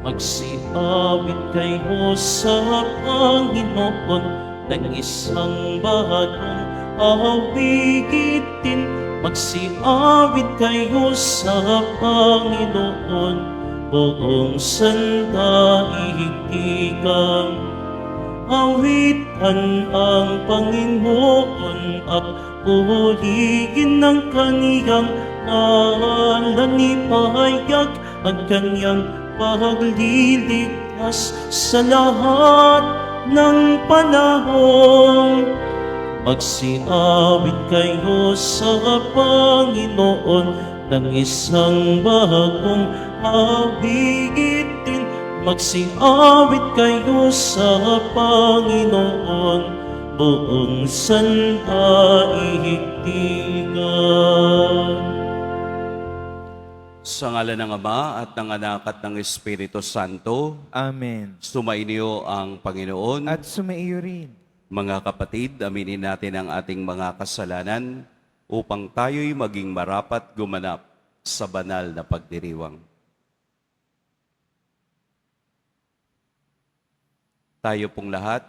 Magsiawit kayo sa Panginoon ng isang bagong awitin. Magsiawit kayo sa Panginoon, buong sandaigdigan. Awitan ang Panginoon at purihin ng kaniyang ngalan. Ipahayag ang kaniyang pagliligtas sa lahat ng panahon. Magsiawit kayo sa Panginoon ng isang bagong awitin. Magsiawit kayo sa Panginoon, buong sandaigdigan. Sa ngalan ng Ama at ng Anak at ng Espiritu Santo, Amen. sumainyo ang Panginoon. At sumaiyo rin. Mga kapatid, aminin natin ang ating mga kasalanan upang tayo'y maging marapat gumanap sa banal na pagdiriwang. Tayo pong lahat,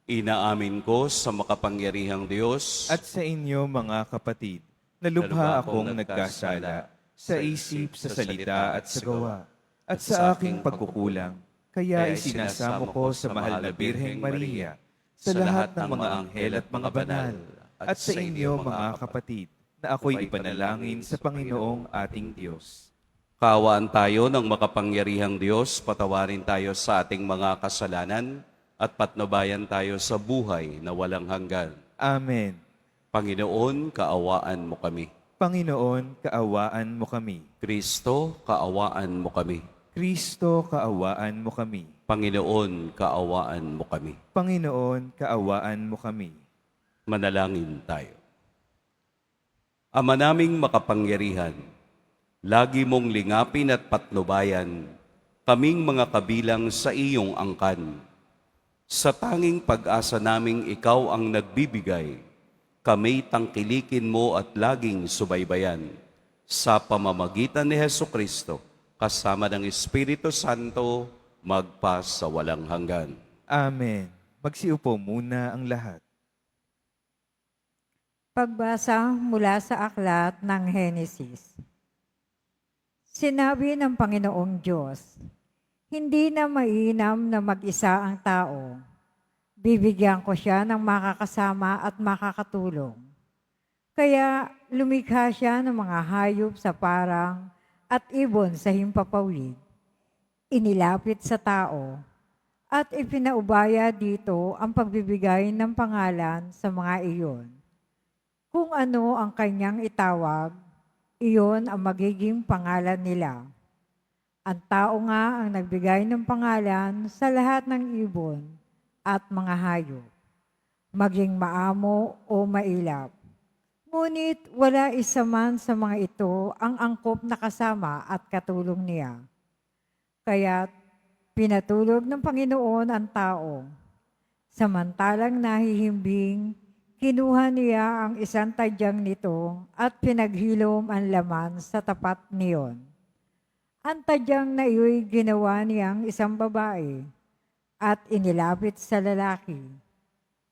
inaamin ko sa makapangyarihang Diyos At sa inyo mga kapatid, na lubha akong nagkasala sa isip, sa salita at sa gawa, at sa aking pagkukulang. Kaya isinasamo ko sa mahal na Birheng Maria, sa lahat ng mga anghel at mga banal, at sa inyo mga kapatid, na ako'y ipanalangin sa Panginoong ating Diyos. Kaawaan tayo ng makapangyarihang Diyos, patawarin tayo sa ating mga kasalanan at patnubayan tayo sa buhay na walang hanggan. Amen. Panginoon, kaawaan mo kami. Panginoon, kaawaan mo kami. Kristo, kaawaan mo kami. Kristo, kaawaan mo kami. Panginoon, kaawaan mo kami. Panginoon, kaawaan mo kami. Manalangin tayo. Ama naming makapangyarihan, lagi mong lingapin at patnubayan kaming mga kabilang sa iyong angkan. Sa tanging pag-asa naming ikaw ang nagbibigay, kami tangkilikin mo at laging subaybayan. Sa pamamagitan ni Hesukristo, kasama ng Espiritu Santo, magpa sa walang hanggan. Amen. Magsiupo muna ang lahat. Pagbasa mula sa aklat ng Henesis. Sinabi ng Panginoong Diyos, hindi na mainam na mag-isa ang tao. Bibigyan ko siya ng makakasama at makakatulong. Kaya lumikha siya ng mga hayop sa parang at ibon sa himpapawid. Inilapit sa tao at ipinaubaya dito ang pagbibigay ng pangalan sa mga iyon. Kung ano ang kanyang itawag, iyon ang magiging pangalan nila. Ang tao nga ang nagbigay ng pangalan sa lahat ng ibon at mga hayop, maging maamo o mailap. Ngunit wala isa man sa mga ito ang angkop na kasama at katulong niya. Kaya't pinatulog ng Panginoon ang tao. Samantalang nahihimbing, kinuha niya ang isang tadyang nito at pinaghilom ang laman sa tapat niyon. Ang tadyang na iyo'y ginawa niyang isang babae at inilapit sa lalaki.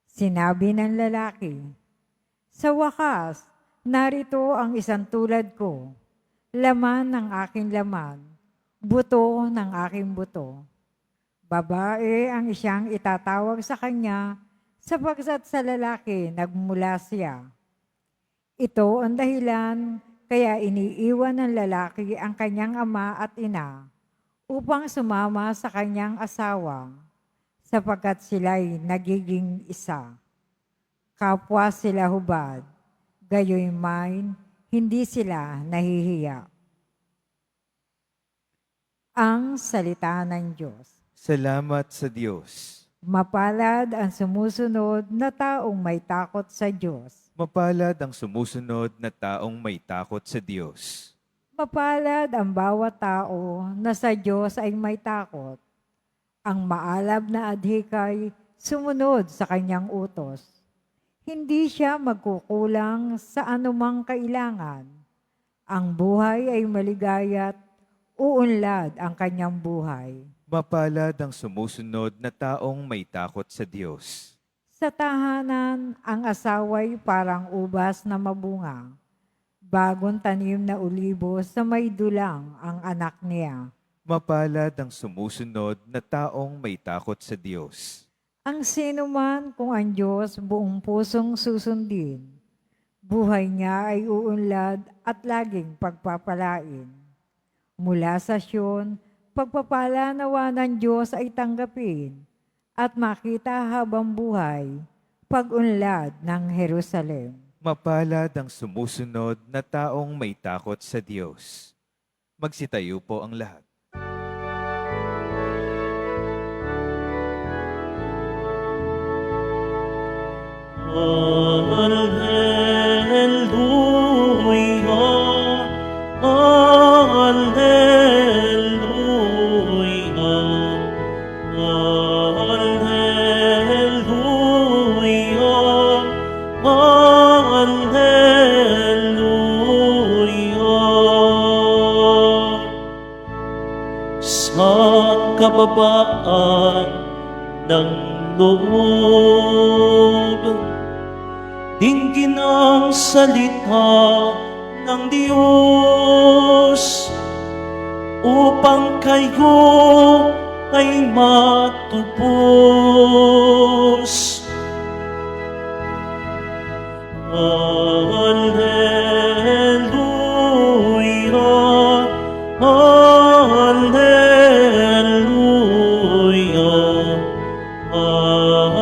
Sinabi ng lalaki, sa wakas, narito ang isang tulad ko, laman ng aking laman, buto ng aking buto. Babae ang siyang itatawag sa kanya, sapagkat sa lalaki nagmula siya. Ito ang dahilan kaya iniiwan ng lalaki ang kanyang ama at ina upang sumama sa kanyang asawa, sapagkat sila'y nagiging isa. Kapwa sila hubad, gayoymay hindi sila nahihiya. Ang salita ng Diyos. Salamat sa Diyos. Mapalad ang sumusunod na taong may takot sa Diyos. Mapalad ang sumusunod na taong may takot sa Diyos. Mapalad ang bawat tao na sa Diyos ay may takot. Ang maalab na adhikay sumunod sa kanyang utos. Hindi siya magkukulang sa anumang kailangan. Ang buhay ay maligaya't uunlad ang kanyang buhay. Mapalad ang sumusunod na taong may takot sa Diyos. Sa tahanan, ang asaway parang ubas na mabunga. Bagong tanim na ulibo sa may dulang ang anak niya. Mapalad ang sumusunod na taong may takot sa Diyos. Ang sinuman kung ang Diyos buong pusong susundin, buhay niya ay uunlad at laging pagpapalain. Mula sa Siyon, pagpapala nawa ng Diyos ay tanggapin at makita habang buhay, pag-unlad ng Jerusalem. Mapalad ang sumusunod na taong may takot sa Diyos. Magsitayo po ang lahat. Alleluia, Alleluia, Alleluia, Alleluia. Sa kababaan ng loob, dinggin ang salita ng Diyos upang kayo ay matubos. Alleluia, Alleluia, Alleluia, Alleluia.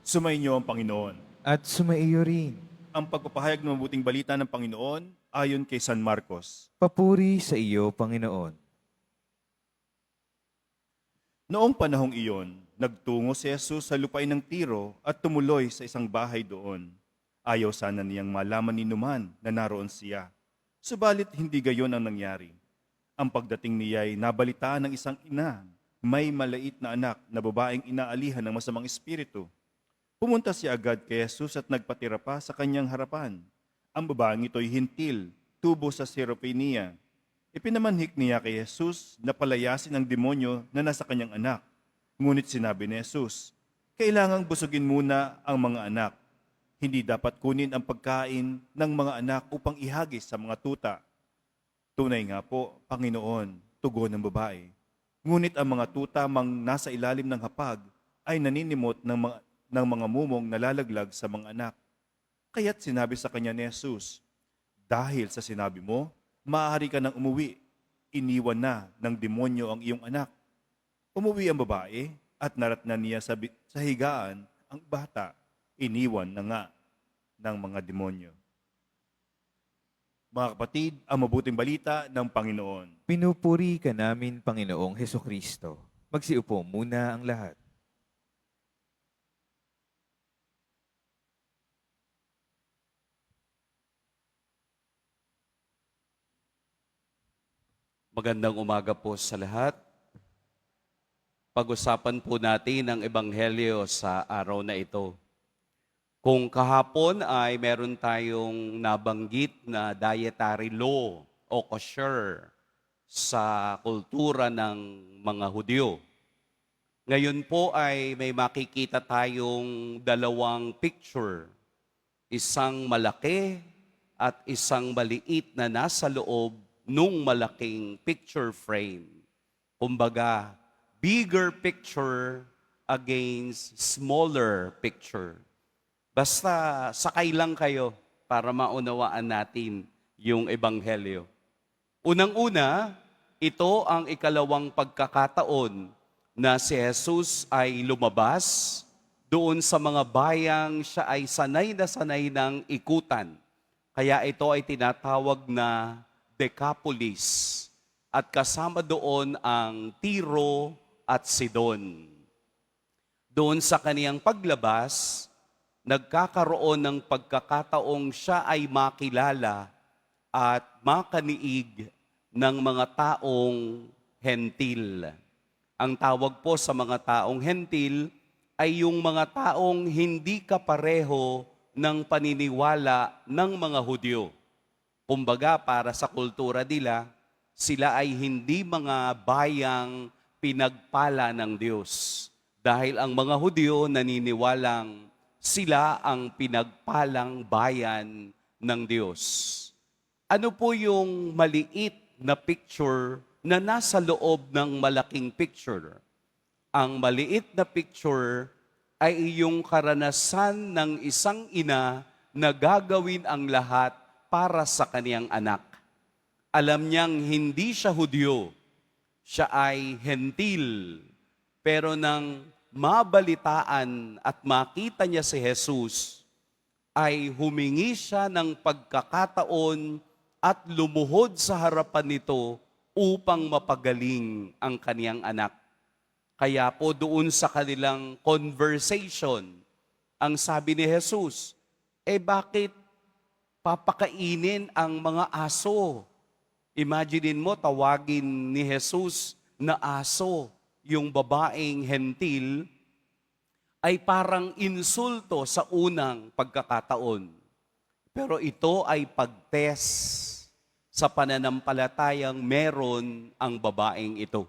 Sumainyo ang Panginoon. At sumaiyo rin. Ang pagpapahayag ng mabuting balita ng Panginoon ayon kay San Marcos. Papuri sa iyo, Panginoon. Noong panahong iyon, nagtungo si Jesus sa lupain ng Tiro at tumuloy sa isang bahay doon. Ayaw sana niyang malaman ni Numan na naroon siya. Subalit hindi gayon ang nangyari. Ang pagdating niya ay nabalitaan ng isang ina, may malait na anak na babaeng inaalihan ng masamang espiritu. Pumunta siya agad kay Jesus at nagpatira pa sa kanyang harapan. Ang babaeng ito'y hintil, tubo sa Syrophoenia. Ipinamanhik niya kay Jesus na palayasin ang demonyo na nasa kanyang anak. Ngunit sinabi ni Jesus, kailangang busugin muna ang mga anak. Hindi dapat kunin ang pagkain ng mga anak upang ihagis sa mga tuta. Tunay nga po, Panginoon, tugon ng babae. Ngunit ang mga tuta mang nasa ilalim ng hapag ay naninimot ng mga mumong nalalaglag sa mga anak. Kaya't sinabi sa kanya ni Jesus, dahil sa sinabi mo, maaari ka nang umuwi. Iniwan na ng demonyo ang iyong anak. Umuwi ang babae at naratnan niya sa higaan ang bata. Iniwan na nga ng mga demonyo. Mga kapatid, ang mabuting balita ng Panginoon. Pinupuri ka namin, Panginoong Hesukristo. Magsiupo muna ang lahat. Magandang umaga po sa lahat. Pag-usapan po natin ang Ebanghelyo sa araw na ito. Kung kahapon ay meron tayong nabanggit na dietary law o kosher sa kultura ng mga Hudyo. Ngayon po ay may makikita tayong dalawang picture. Isang malaki at isang maliit na nasa loob nung malaking picture frame. Kumbaga, bigger picture against smaller picture. Basta sakay lang kayo para maunawaan natin yung Ebanghelyo. Unang-una, ito ang ikalawang pagkakataon na si Jesus ay lumabas doon sa mga bayang siya ay sanay na sanay ng ikutan. Kaya ito ay tinatawag na Decapolis at kasama doon ang Tiro at Sidon. Doon sa kaniyang paglabas, nagkakaroon ng pagkakataong siya ay makilala at makaniig ng mga taong hentil. Ang tawag po sa mga taong hentil ay yung mga taong hindi kapareho ng paniniwala ng mga Hudyo. Kumbaga, para sa kultura nila, sila ay hindi mga bayang pinagpala ng Diyos. Dahil ang mga Hudyo naniniwalang sila ang pinagpalang bayan ng Diyos. Ano po yung maliit na picture na nasa loob ng malaking picture? Ang maliit na picture ay yung karanasan ng isang ina na gagawin ang lahat para sa kaniyang anak. Alam niyang hindi siya Hudyo, siya ay hentil. Pero nang mabalitaan at makita niya si Jesus, ay humingi siya ng pagkakataon at lumuhod sa harapan nito upang mapagaling ang kaniyang anak. Kaya po doon sa kanilang conversation, ang sabi ni Jesus, bakit papakainin ang mga aso? Imaginein mo, tawagin ni Jesus na aso yung babaeng hentil, ay parang insulto sa unang pagkakataon. Pero ito ay pagtest sa pananampalatayang meron ang babaeng ito.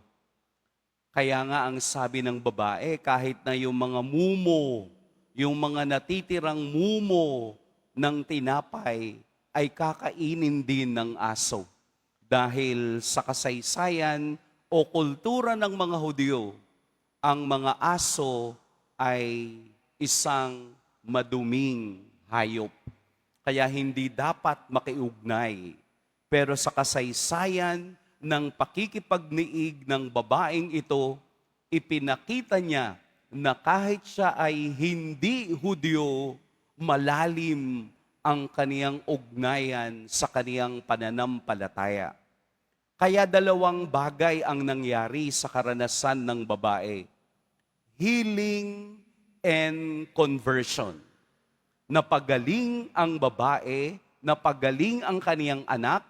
Kaya nga ang sabi ng babae, kahit na yung mga mumo, yung mga natitirang mumo ng tinapay, ay kakainin din ng aso. Dahil sa kasaysayan o kultura ng mga Hudyo, ang mga aso ay isang maduming hayop. Kaya hindi dapat makiugnay. Pero sa kasaysayan ng pakikipagniig ng babaeng ito, ipinakita niya na kahit siya ay hindi Hudyo, malalim ang kaniyang ugnayan sa kaniyang pananampalataya. Kaya dalawang bagay ang nangyari sa karanasan ng babae. Healing and conversion. Napagaling ang babae, napagaling ang kaniyang anak,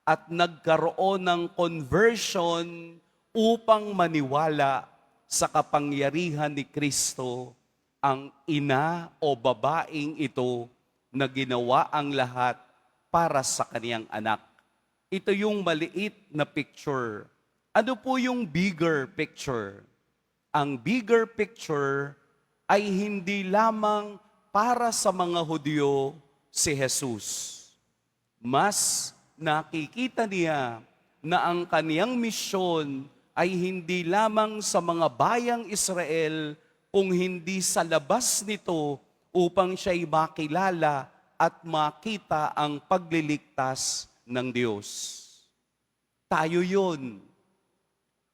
at nagkaroon ng conversion upang maniwala sa kapangyarihan ni Kristo, ang ina o babaeng ito na ginawa ang lahat para sa kaniyang anak. Ito yung maliit na picture. Ano po yung bigger picture? Ang bigger picture ay hindi lamang para sa mga Hudyo si Jesus. Mas nakikita niya na ang kaniyang misyon ay hindi lamang sa mga bayang Israel, kung hindi sa labas nito upang siya'y makilala at makita ang pagliligtas ng Diyos. Tayo yun.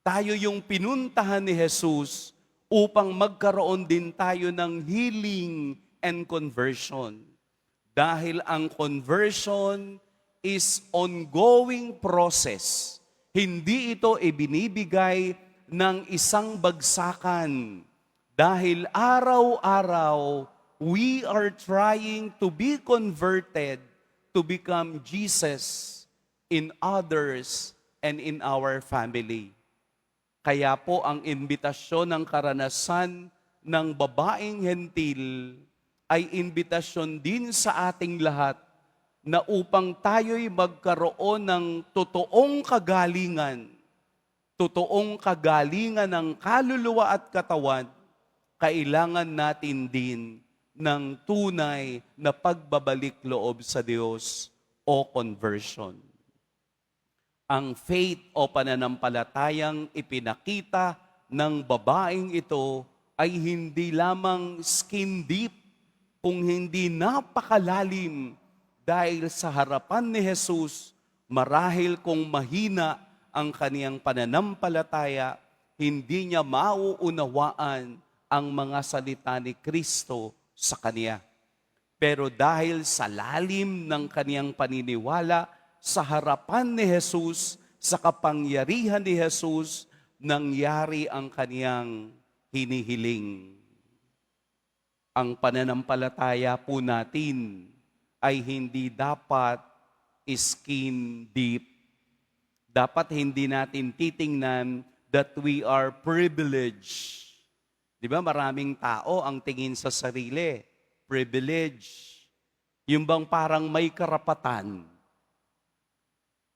Tayo yung pinuntahan ni Jesus upang magkaroon din tayo ng healing and conversion. Dahil ang conversion is ongoing process. Hindi ito ibinibigay ng isang bagsakan. Dahil araw-araw, we are trying to be converted to become Jesus in others and in our family. Kaya po ang imbitasyon ng karanasan ng babaeng hentil ay imbitasyon din sa ating lahat na upang tayo'y magkaroon ng totoong kagalingan ng kaluluwa at katawan, kailangan natin din ng tunay na pagbabalik loob sa Diyos o conversion. Ang faith o pananampalatayang ipinakita ng babaeng ito ay hindi lamang skin deep, kung hindi napakalalim. Dahil sa harapan ni Jesus, marahil kung mahina ang kaniyang pananampalataya, hindi niya mauunawaan ang mga salita ni Kristo sa kaniya. Pero dahil sa lalim ng kaniyang paniniwala, sa harapan ni Jesus, sa kapangyarihan ni Jesus, nangyari ang kaniyang hinihiling. Ang pananampalataya po natin ay hindi dapat skin deep. Dapat hindi natin titingnan that we are privileged. Di ba maraming tao ang tingin sa sarili, privilege. Yung bang parang may karapatan.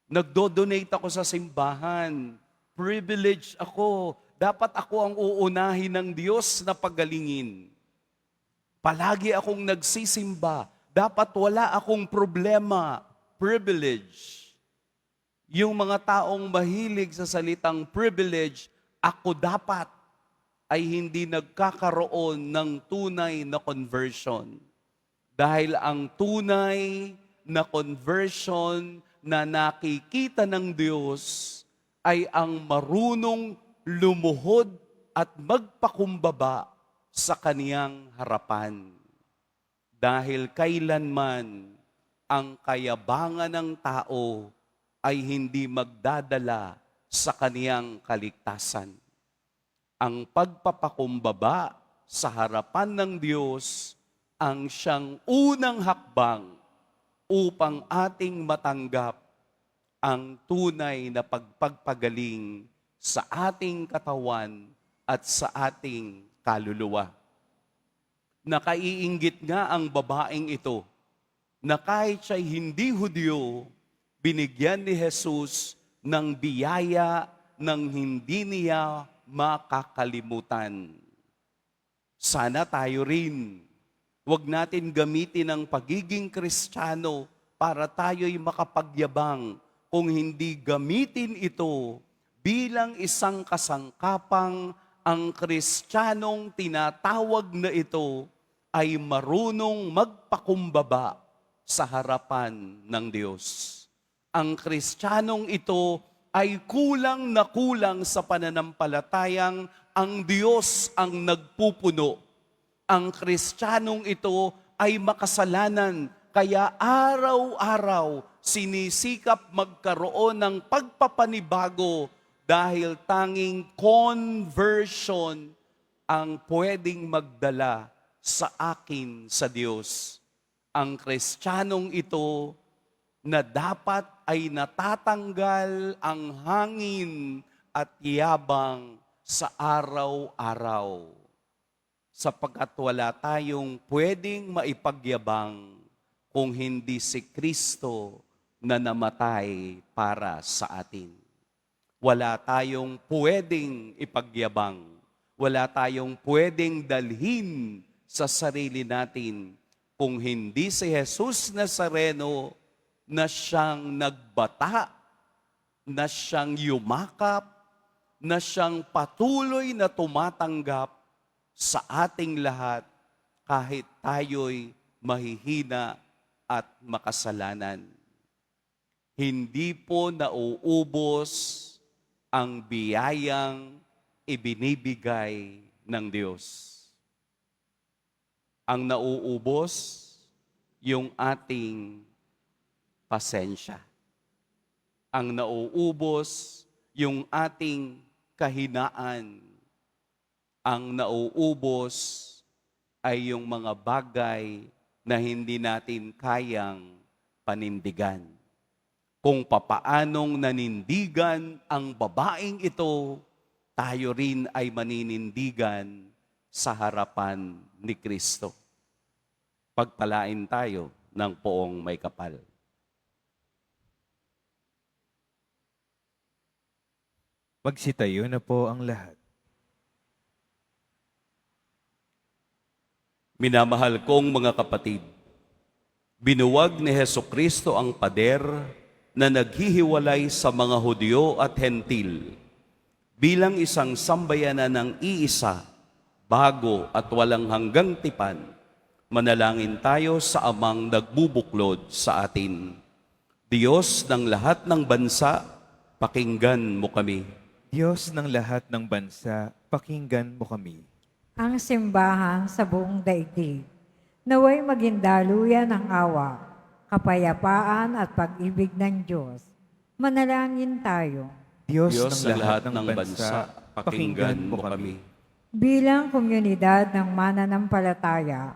Nagdo-donate ako sa simbahan. Privilege ako. Dapat ako ang uunahin ng Diyos na pagalingin. Palagi akong nagsisimba. Dapat wala akong problema. Privilege. Yung mga taong mahilig sa salitang privilege, ako dapat ay hindi nagkakaroon ng tunay na conversion. Dahil ang tunay na conversion na nakikita ng Diyos ay ang marunong lumuhod at magpakumbaba sa kaniyang harapan. Dahil kailanman ang kayabangan ng tao ay hindi magdadala sa kaniyang kaligtasan. Ang pagpapakumbaba sa harapan ng Diyos ang siyang unang hakbang upang ating matanggap ang tunay na pagpagpagaling sa ating katawan at sa ating kaluluwa. Nakaiinggit nga ang babaeng ito na kahit siya'y hindi Hudyo, binigyan ni Jesus ng biyaya ng hindi niya makakalimutan. Sana tayo rin. Huwag natin gamitin ang pagiging Kristiyano para tayo'y makapagyabang kung hindi gamitin ito bilang isang kasangkapang ang Kristiyanong tinatawag na ito ay marunong magpakumbaba sa harapan ng Diyos. Ang Kristiyanong ito ay kulang na kulang sa pananampalatayang ang Diyos ang nagpupuno. Ang Kristiyanong ito ay makasalanan, kaya araw-araw sinisikap magkaroon ng pagpapanibago dahil tanging conversion ang pwedeng magdala sa akin sa Diyos. Ang Kristiyanong ito na dapat ay natatanggal ang hangin at yabang sa araw-araw. Sapagkat wala tayong pwedeng maipagyabang kung hindi si Kristo na namatay para sa atin. Wala tayong pwedeng ipagyabang. Wala tayong pwedeng dalhin sa sarili natin kung hindi si Jesus Nazareno na siyang nagbata, na siyang yumakap, na siyang patuloy na tumatanggap sa ating lahat kahit tayo'y mahihina at makasalanan. Hindi po nauubos ang biyayang ibinibigay ng Diyos. Ang nauubos yung ating pasensya. Ang nauubos yung ating kahinaan. Ang nauubos ay yung mga bagay na hindi natin kayang panindigan. Kung papaanong nanindigan ang babaeng ito, tayo rin ay maninindigan sa harapan ni Kristo. Pagpalain tayo ng poong may kapal. Magsitayo na po ang lahat. Minamahal kong mga kapatid, binuwag ni Hesukristo ang pader na naghihiwalay sa mga Hudyo at Hentil bilang isang sambayanan ng iisa, bago at walang hanggang tipan. Manalangin tayo sa Amang nagbubuklod sa atin. Diyos ng lahat ng bansa, pakinggan mo kami. Diyos ng lahat ng bansa, pakinggan mo kami. Ang simbahan sa buong daigdig, naway maging daluyan ng awa, kapayapaan at pag-ibig ng Diyos. Manalangin tayo. Diyos ng lahat ng bansa, pakinggan mo kami. Bilang komunidad ng mananampalataya,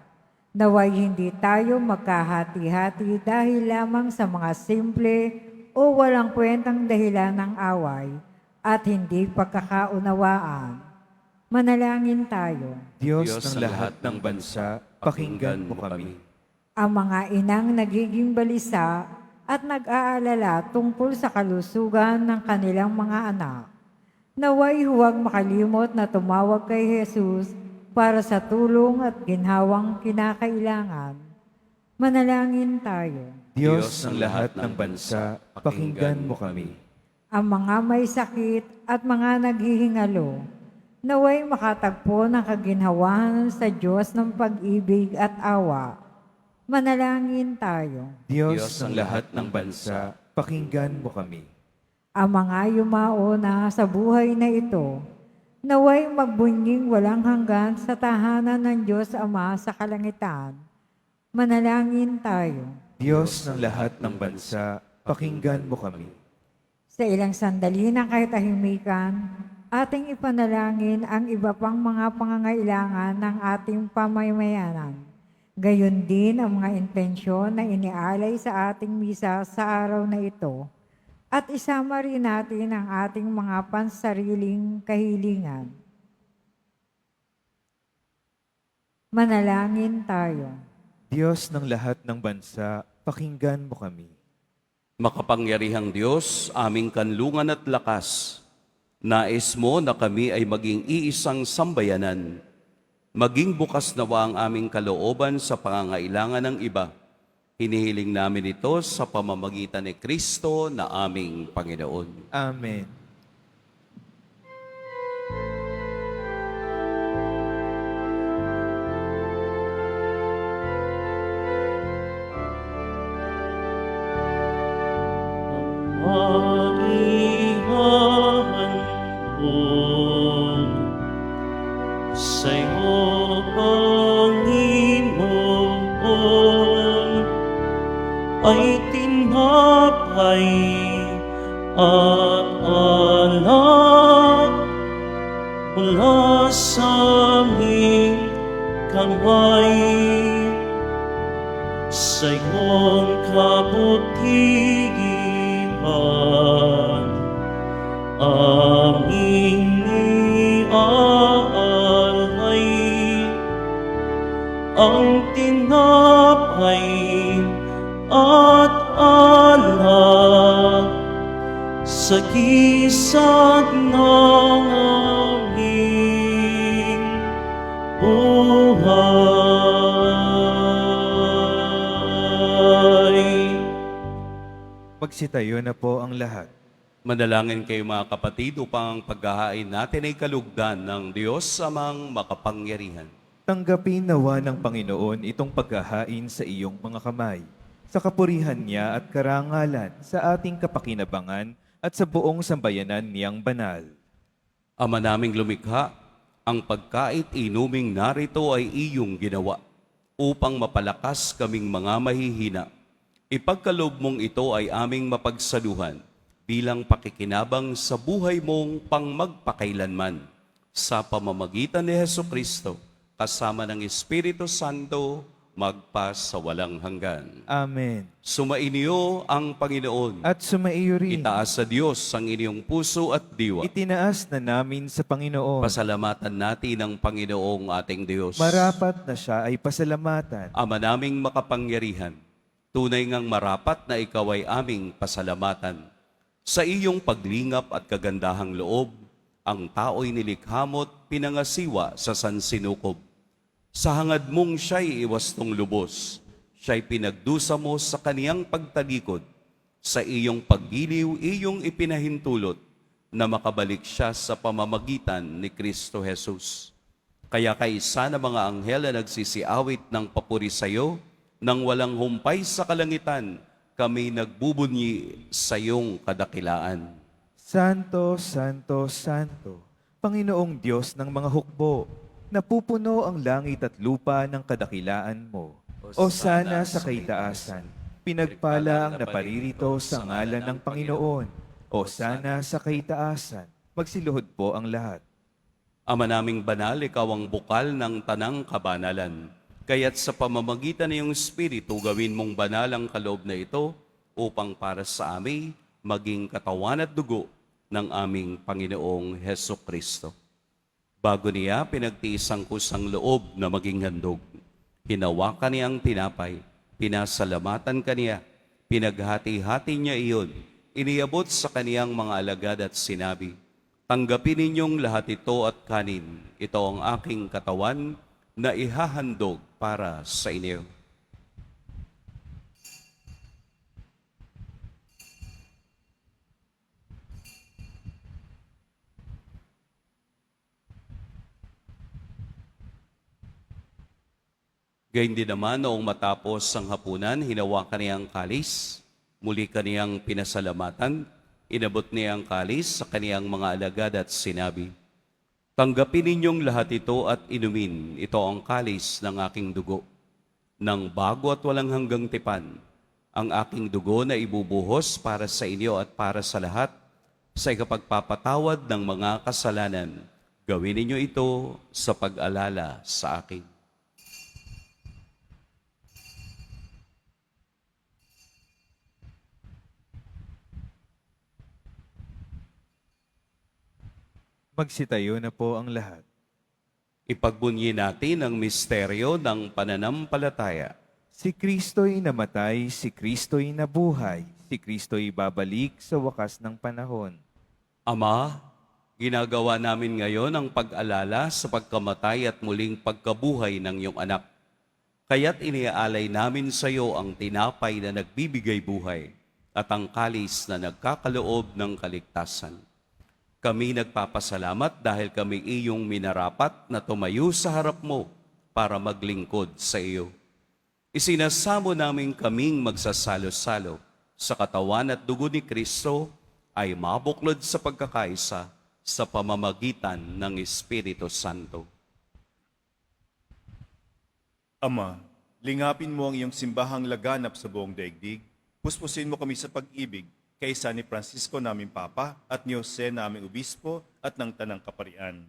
naway hindi tayo magkahati-hati dahil lamang sa mga simple o walang kwentang dahilan ng away at hindi pagkakaunawaan. Manalangin tayo. Diyos ng lahat ng bansa, pakinggan mo kami. Ang mga inang nagiging balisa at nag-aalala tungkol sa kalusugan ng kanilang mga anak, naway huwag makalimot na tumawag kay Jesus para sa tulong at ginhawang kinakailangan. Manalangin tayo. Diyos ng lahat ng bansa, pakinggan mo kami. Ang mga may sakit at mga naghihingalo, naway makatagpo ng kaginhawahan sa Diyos ng pag-ibig at awa. Manalangin tayo. Diyos ng lahat ng bansa, pakinggan mo kami. Ang mga yumao na sa buhay na ito, naway magbunying walang hanggan sa tahanan ng Diyos Ama sa kalangitan. Manalangin tayo. Diyos ng lahat ng bansa, pakinggan mo kami. Sa ilang sandali ng katahimikan, ating ipanalangin ang iba pang mga pangangailangan ng ating pamamayanan. Gayon din ang mga intensyon na inialay sa ating misa sa araw na ito. At isama rin natin ang ating mga pansariling kahilingan. Manalangin tayo. Diyos ng lahat ng bansa, pakinggan mo kami. Makapangyarihang Diyos, aming kanlungan at lakas, nais mo na kami ay maging iisang sambayanan. Maging bukas nawa ang aming kalooban sa pangangailangan ng iba. Hinihiling namin ito sa pamamagitan ni Kristo na aming Panginoon. Amen. Maihahandog sa'yo, Panginoon, ay tinapay at alak mula sa aming kamay. Sa iyong kabutihan, aming iaalay ang tinapay at alak sa gisag ng aming buhay. Magsitayo na po ang lahat. Manalangin kayo mga kapatid upang ang paghahain natin ay kalugdan ng Diyos amang makapangyarihan. Tanggapin nawa ng Panginoon itong paghahain sa iyong mga kamay, sa kapurihan niya at karangalan, sa ating kapakinabangan at sa buong sambayanan niyang banal. Ama naming lumikha, ang pagkait inuming narito ay iyong ginawa upang mapalakas kaming mga mahihina. Ipagkaloob mong ito ay aming mapagsaluhan bilang pakikinabang sa buhay mong pangmagpakailanman sa pamamagitan ni Hesukristo kasama ng Espiritu Santo magpa sa walang hanggan. Amen. Sumainyo ang Panginoon. At sumaiyo rin. Itaas sa Diyos ang inyong puso at diwa. Itinaas na namin sa Panginoon. Pasalamatan natin ang Panginoong ating Diyos. Marapat na siya ay pasalamatan. Ama naming makapangyarihan, tunay ngang marapat na ikaw ay aming pasalamatan. Sa iyong paglingap at kagandahang loob, ang tao'y nilikhamot pinangasiwa sa sansinukob. Sa hangad mong siya'y iwastong lubos, siya'y pinagdusa mo sa kaniyang pagtalikod. Sa iyong paggiliw, iyong ipinahintulot na makabalik siya sa pamamagitan ni Kristo Jesus. Kaya kaisa na mga anghel na nagsisiawit ng papuri sa iyo, nang walang humpay sa kalangitan, kami nagbubunyi sa iyong kadakilaan. Santo, Santo, Santo, Panginoong Diyos ng mga hukbo, napupuno ang langit at lupa ng kadakilaan mo. O sana sa kaitaasan, pinagpala ang naparirito sa ngalan ng Panginoon. O sana sa kaitaasan, magsiluhod po ang lahat. Ama naming banal, ikaw ang bukal ng tanang kabanalan. Kaya't sa pamamagitan ng iyong Espiritu, gawin mong banal ang kaloob na ito upang para sa amin maging katawan at dugo ng aming Panginoong Heso Kristo. Bago niya pinagtiis ang kusang loob na maging handog, hinawakan niya ang tinapay, pinasalamatan kaniya, pinaghati-hati niya iyon, iniabot sa kaniyang mga alagad at sinabi, "Tanggapin ninyong lahat ito at kanin. Ito ang aking katawan na ihahandog para sa inyo." Gayun din naman noong matapos ang hapunan, hinawakan niya ang kalis, muli kaniyang pinasalamatan, inabot niya ang kalis sa kaniyang mga alagad at sinabi, "Tanggapin ninyong lahat ito at inumin. Ito ang kalis ng aking dugo, ng bago at walang hanggang tipan, ang aking dugo na ibubuhos para sa inyo at para sa lahat sa ikapagpapatawad ng mga kasalanan. Gawin ninyo ito sa pag-alala sa akin." Magsitayo na po ang lahat. Ipagbunyi natin ang misteryo ng pananampalataya. Si Kristo'y namatay, si Kristo'y nabuhay, si Kristo'y babalik sa wakas ng panahon. Ama, ginagawa namin ngayon ang pag-alala sa pagkamatay at muling pagkabuhay ng iyong anak. Kaya't iniaalay namin sa iyo ang tinapay na nagbibigay buhay at ang kalis na nagkakaloob ng kaligtasan. Kami nagpapasalamat dahil kami iyong minarapat na tumayo sa harap mo para maglingkod sa iyo. Isinasamo namin kaming magsasalo-salo sa katawan at dugo ni Kristo ay mabuklod sa pagkakaisa sa pamamagitan ng Espiritu Santo. Ama, lingapin mo ang iyong simbahang laganap sa buong daigdig. Puspusin mo kami sa pag-ibig kaysa ni Francisco naming Papa at ni Jose naming Obispo at ng Tanang Kaparian.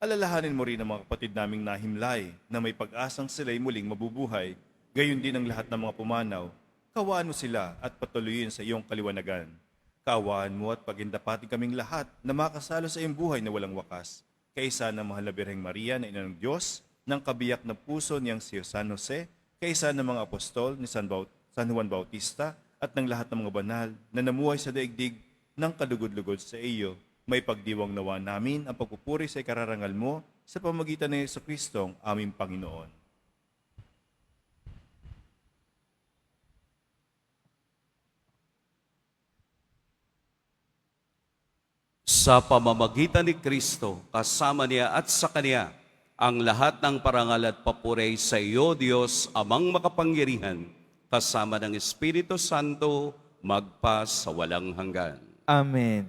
Alalahanin mo rin ang mga kapatid naming nahimlay na may pag-asang sila'y muling mabubuhay, gayon din ang lahat ng mga pumanaw. Kawaan mo sila at patuloyin sa iyong kaliwanagan. Kawaan mo at pagindapatin kaming lahat na makasalo sa iyong buhay na walang wakas, kaysa ng mahal na Birheng Maria na Ina ng Diyos, ng kabiyak na puso niyang si San Jose, kaysa ng mga apostol ni San Juan Bautista, at ng lahat ng mga banal na namuhay sa daigdig ng kalugod-lugod sa iyo, may pagdiwang nawa namin ang pagpupuri sa ikararangal mo sa pamagitan ng Jesucristo ang aming Panginoon. Sa pamamagitan ni Kristo, kasama niya at sa Kanya, ang lahat ng parangal at papuri sa iyo, Diyos, Amang makapangyarihan, kasama ng Espiritu Santo, magpa sa walang hanggan. Amen.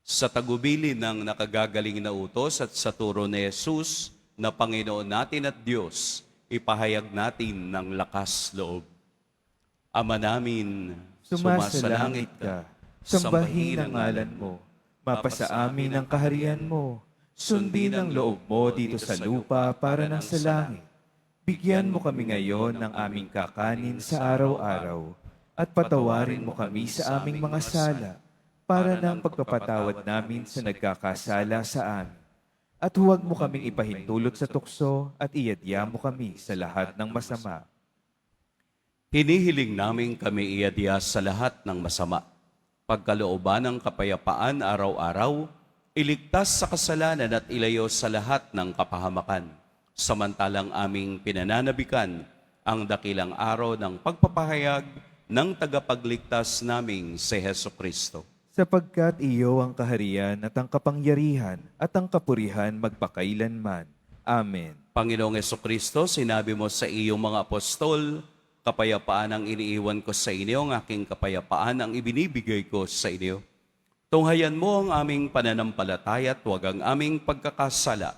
Sa tagubilin ng nakagagaling na utos at sa turo ni Jesus na Panginoon natin at Diyos, ipahayag natin ng lakas loob. Ama namin, Sumasalangit ka, sambahin ang ngalan mo, mapasa amin ang kaharian mo, sundin ang loob mo dito sa lupa para nang sa langit. Bigyan mo kami ngayon ng aming kakanin sa araw-araw at patawarin mo kami sa aming mga sala para ng pagpapatawad namin sa nagkakasala sa amin. At huwag mo kaming ipahintulot sa tukso at iadya mo kami sa lahat ng masama. hinihiling namin kami iadya sa lahat ng masama. Pagkalooban ng kapayapaan araw-araw, iligtas sa kasalanan at ilayo sa lahat ng kapahamakan. Samantalang aming pinananabikan ang dakilang araw ng pagpapahayag ng tagapagligtas naming si Heso Kristo. Sapagkat iyo ang kaharian at ang kapangyarihan at ang kapurihan magpakailanman. Amen. Panginoong Heso Kristo, sinabi mo sa iyong mga apostol, kapayapaan ang iniiwan ko sa inyo, ang aking kapayapaan ang ibinibigay ko sa inyo. Tunghayan mo ang aming pananampalataya at huwag ang aming pagkakasala.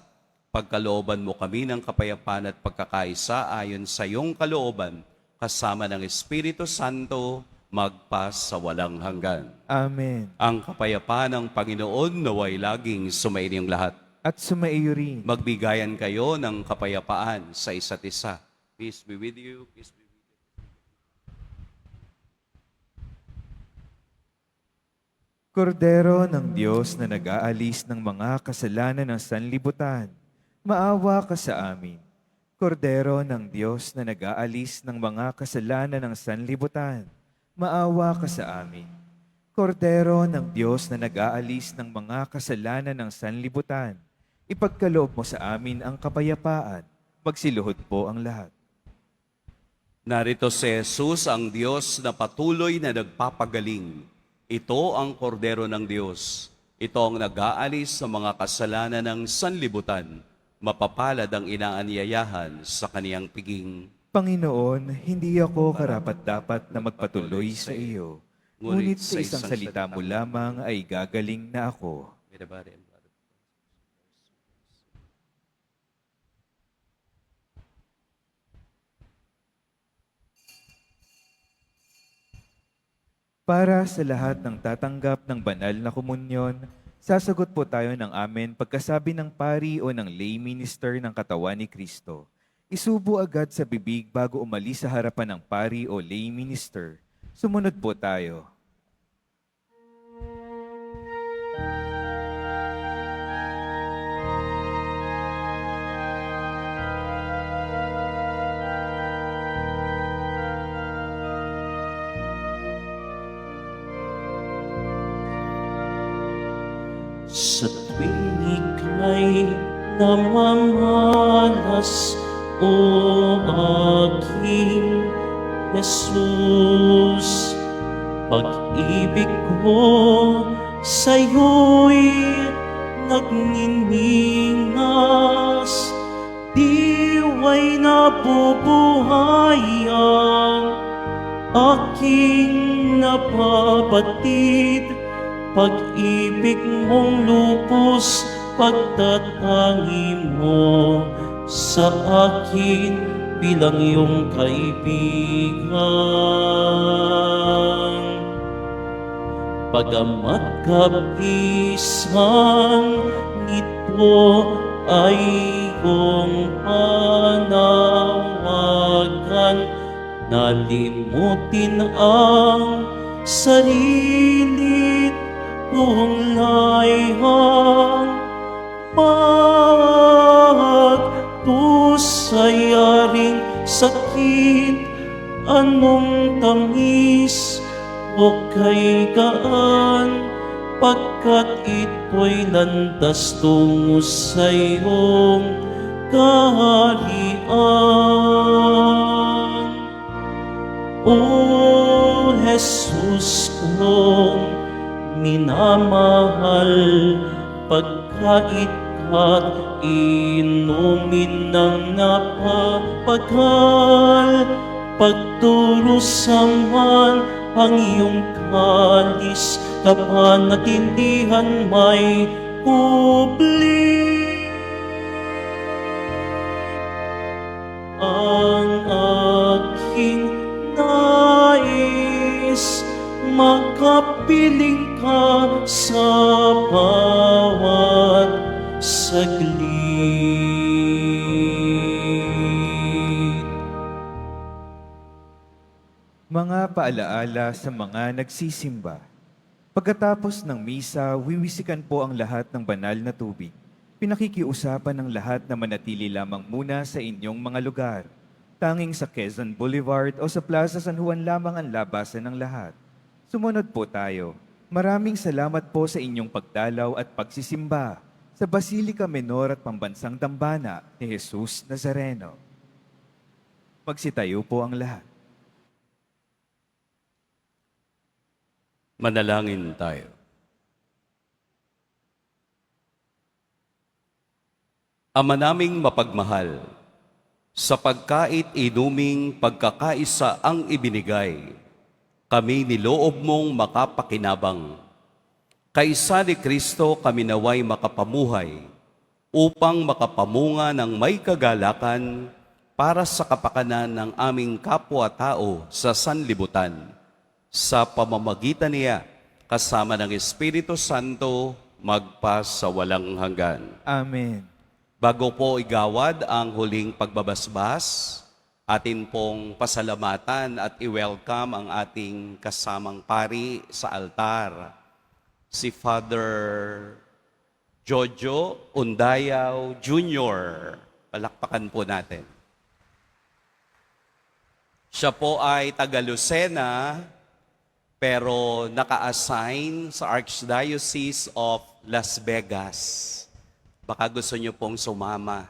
Pagkalooban mo kami ng kapayapaan at pagkakaisa ayon sa iyong kalooban, kasama ng Espiritu Santo, magpa sa walang hanggan. Amen. Ang kapayapaan ng Panginoon naway laging sumainyong lahat. At sumaiyo rin. Magbigayan kayo ng kapayapaan sa isa't isa. Peace be with you. Peace be with you. Kordero ng Diyos na nag-aalis ng mga kasalanan ng sanlibutan, maawa ka sa amin. Kordero ng Diyos na nag-aalis ng mga kasalanan ng sanlibutan, maawa ka sa amin. Kordero ng Diyos na nag-aalis ng mga kasalanan ng sanlibutan, ipagkaloob mo sa amin ang kapayapaan. Magsiluhod po ang lahat. Narito si Jesus, ang Diyos na patuloy na nagpapagaling. Ito ang kordero ng Diyos. Ito ang nag-aalis sa mga kasalanan ng sanlibutan. Mapapalad ang inaanyayahan sa kaniyang piging. Panginoon, hindi ako karapat-dapat na magpatuloy sa iyo. Ngunit sa isang salita mo lamang ay gagaling na ako. Para sa lahat ng tatanggap ng banal na komunyon, sasagot po tayo ng amen pagkasabi ng pari o ng lay minister ng katawan ni Kristo. Isubo agad sa bibig bago umalis sa harapan ng pari o lay minister. Sumunod po tayo. Sa tuwing ika'y namamalas, O aking Jesus, pag-ibig ko sa'yo'y nagniningas, diwa'y nabubuhay ang aking napabatid. Pag-ibig mong lubos, pagtatangi mo sa akin bilang iyong kaibigan. Pagamat kapisan ito ay iyong panawagan, nalimutin ang sarili kong layang magtusayaring sakit, anong tamis o kay gaan, pagkat ito'y landas tungo sa iyong kaharian. O Jesus kong minamahal, pagkait inumin ng napapagal, pagturusaman ang iyong kalis, kapanatindihan may kubli. Ang aking nais, makapiling ka sa bawat saglit. Mga paalaala sa mga nagsisimba. Pagkatapos ng misa, wiwisikan po ang lahat ng banal na tubig. Pinakikiusapan ng lahat na manatili lamang muna sa inyong mga lugar. Tanging sa Quezon Boulevard o sa Plaza San Juan lamang ang labasan ng lahat. Sumunod po tayo. Maraming salamat po sa inyong pagdalaw at pagsisimba sa Basilica Menor at Pambansang Dambana ni Jesus Nazareno. Magsitayo po ang lahat. Manalangin tayo. Ama naming mapagmahal, sa pagkait inuming pagkakaisa ang ibinigay, kami niloob mong makapakinabang. Kaisa ni Kristo kami naway makapamuhay upang makapamunga ng may kagalakan para sa kapakanan ng aming kapwa-tao sa sanlibutan. Sa pamamagitan niya, kasama ng Espiritu Santo, magpa sa walang hanggan. Amen. Bago po igawad ang huling pagbabasbas, atin pong pasalamatan at i-welcome ang ating kasamang pari sa altar. si Father Jojo Undayaw Jr. Palakpakan po natin. Siya po ay taga Lucena, pero naka-assign sa Archdiocese of Las Vegas. Baka gusto niyo pong sumama.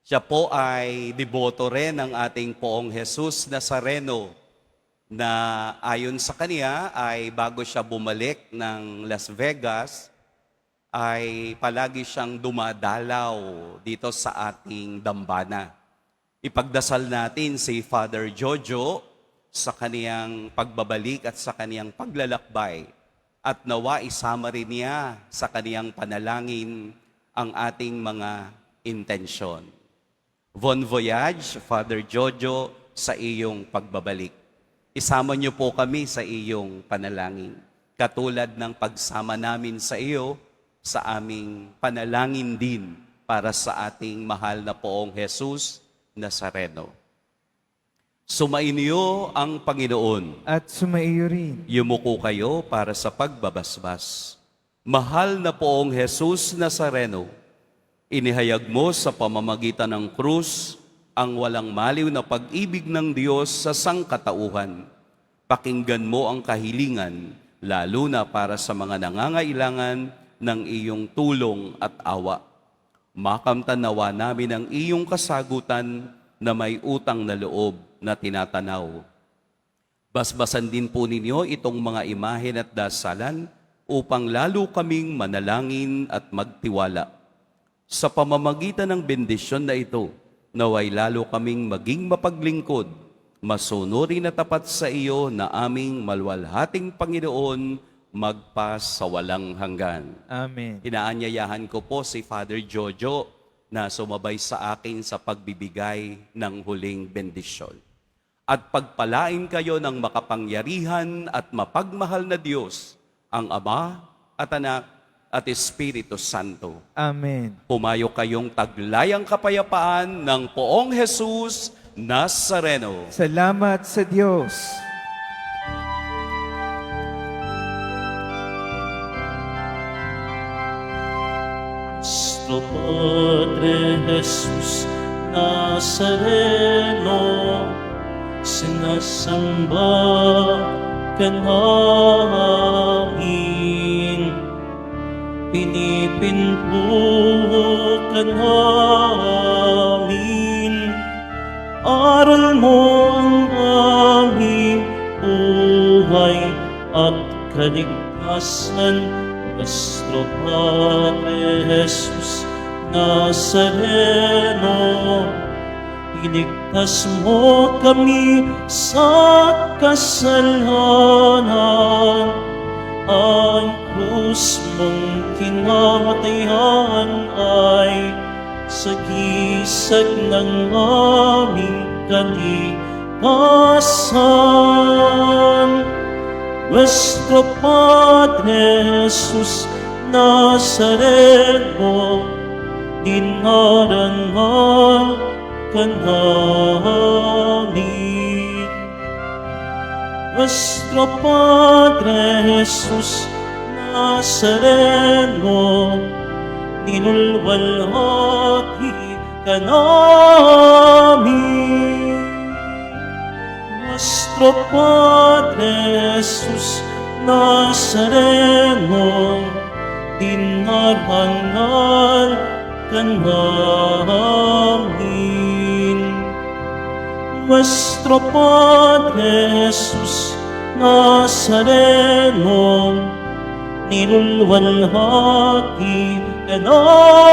Siya po ay deboto rin ng ating Poong Jesus Nazareno na ayon sa kanya ay bago siya bumalik ng Las Vegas, ay palagi siyang dumadalaw dito sa ating dambana. Ipagdasal natin si Father Jojo sa kaniyang pagbabalik at sa kaniyang paglalakbay at nawa isama rin niya sa kaniyang panalangin ang ating mga intensyon. Bon voyage, Father Jojo, sa iyong pagbabalik. Isama niyo po kami sa iyong panalangin, katulad ng pagsama namin sa iyo sa aming panalangin din para sa ating mahal na Poong Jesus Nazareno. Sumainyo ang Panginoon. At sumaiyo rin. Yumuko kayo para sa pagbabasbas. Mahal na Poong Jesus Nazareno, inihayag mo sa pamamagitan ng krus ang walang maliw na pag-ibig ng Diyos sa sangkatauhan. Pakinggan mo ang kahilingan, lalo na para sa mga nangangailangan ng iyong tulong at awa. Makamtan nawa namin ang iyong kasagutan na may utang na loob na tinatanaw. Basbasan din po ninyo itong mga imahen at dasalan upang lalo kaming manalangin at magtiwala. Sa pamamagitan ng bendisyon na ito, naway lalo kaming maging mapaglingkod, masunurin na tapat sa iyo na aming malwalhating Panginoon, magpa sa walang hanggan. Amen. Inaanyayahan ko po si Father Jojo na sumabay sa akin sa pagbibigay ng huling bendisyon. At pagpalain kayo ng makapangyarihan at mapagmahal na Diyos, ang Ama at Anak at Espiritu Santo. Amen. Pumayo kayong taglayang kapayapaan ng Poong Jesus Nazareno. Salamat sa Diyos. Nuestro Padre Jesus Nazareno, sinasamba ka namin, pinipinto ka namin, aral mo ang aming buhay at kaligtasan. Nuestro Padre Jesus Nazareno, iligtas mo kami sa kasalanan. Ang krus mong kinamatayan ay sagisag ng aming kalikasan. Nuestro Padre Jesus Nazareno, dinarangal ka namin. Nuestro Padre Jesus Nazareno, ninulwalhati ka namin. Nuestro Padre Jesus Nazareno, dinarangal ka namin. Nuestro Padre Jesus Nazareno, nilulwalhati ka namin.